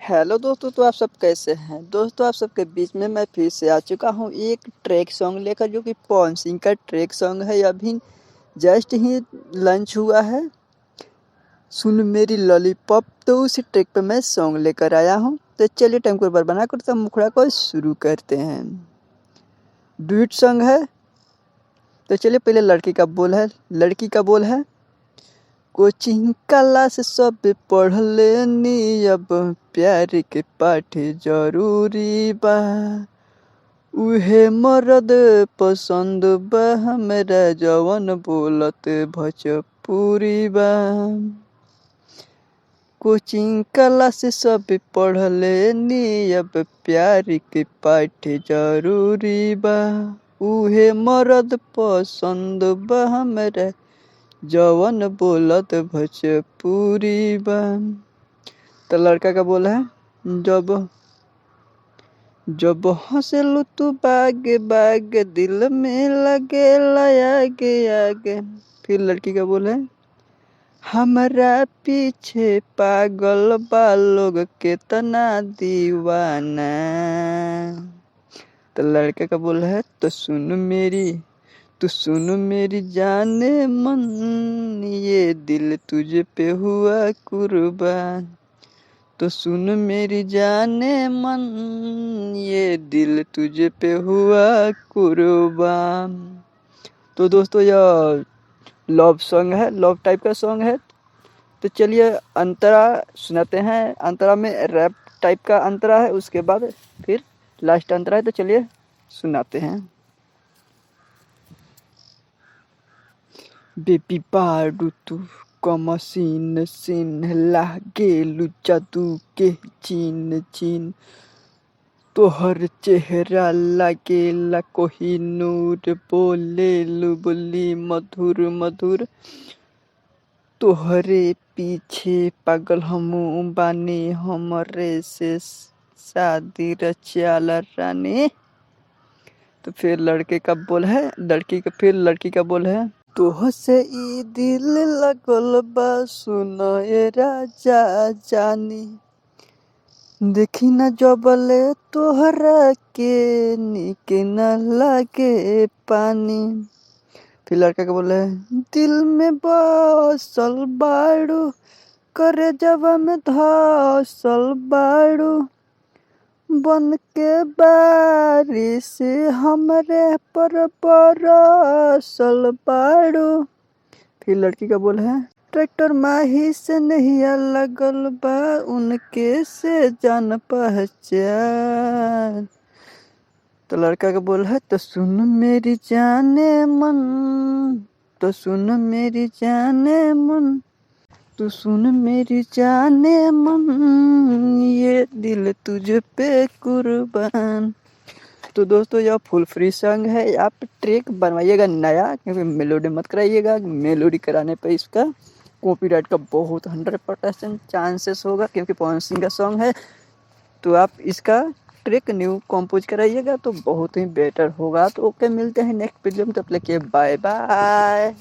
Hello दोस्तों, तो आप सब कैसे हैं। दोस्तों, आप सबके बीच में मैं फिर से आ चुका हूँ एक ट्रैक सॉन्ग लेकर, जो कि पवन सिंह का ट्रैक सॉन्ग है। अभी जस्ट ही लंच हुआ है। सुन मेरी लॉलीपॉप, तो उसी ट्रैक पे मैं सॉन्ग लेकर आया हूँ। तो चलिए टाइम को बर्बाद ना करते, मुखड़ा को शुरू करते हैं। डुएट सॉन्ग है। तो चलिए, पहले लड़की का बोल है। लड़की का बोल है, कोचिंग क्लास सब पढ़ लेनी, अब प्यार के पाठ जरूरी बा। उहे मरद पसंद बा हमरा, जवन बोलत भोजपुरी बा। कोचिंग क्लास सब पढ़ लेनी, अब प्यार के पाठ जरूरी बा। उहे मरद पसंद बा हमरा, जवन बोलत भोजपुरी बा। तो लड़का का बोला है, जब जब हंसलू तू बागे बागे, दिल में लगे आगे आगे। फिर लड़की का बोला है, हमारा पीछे पागल बा लोग केतना दीवाना। तो लड़के का बोला है, तो सुन मेरी जाने मन, ये दिल तुझे पे हुआ कुर्बान। तो सुन मेरी जाने मन, ये दिल तुझे पे हुआ कुर्बान। तो दोस्तों, यह लव सॉन्ग है, लव टाइप का सॉन्ग है। तो चलिए अंतरा सुनाते हैं। अंतरा में रैप टाइप का अंतरा है, उसके बाद फिर लास्ट अंतरा है। तो चलिए सुनाते हैं। बेबी बारू तू कमसीन सीन, लागेलू जादू के चीन चीन। तोहर चेहरा लागेला कोहिनूर, बोलेलू बोली मधुर मधुर। तोहरे पीछे पागल हमू बानी, हमरे से शादी रचाला रानी। तो फिर लड़के का बोल है, लड़की का बोल है, तोहसे ई दिल लगल बा, सुनो ये राजा जानी। देखी न जबले तोहरा के, निक न लागे पानी। फिर लड़का का बोले, दिल में बसल बाड़ू, करे जब में धसल बाड़ू। बन के बारिश हमरे पर बरसल बाड़ू। फिर लड़की का बोल है, ट्रैक्टर माही से नहीं लगल बा, उनके से जान पहचान। तो लड़का का बोल है, तो सुन मेरी जाने मन, तो सुन मेरी जाने मन, तू सुन मेरी जाने मन, ये दिल तुझ पे कुर्बान। तो दोस्तों, यह फुल फ्री सॉन्ग है। आप ट्रैक बनवाइएगा नया, क्योंकि मेलोडी मत कराइएगा। मेलोडी कराने पर इसका कॉपीराइट का बहुत 100% चांसेस होगा, क्योंकि पवन सिंह का सॉन्ग है। तो आप इसका ट्रैक न्यू कंपोज कराइएगा तो बहुत ही बेटर होगा। तो ओके, मिलते हैं नेक्स्ट वीडियो में। तब तक के बाय बाय।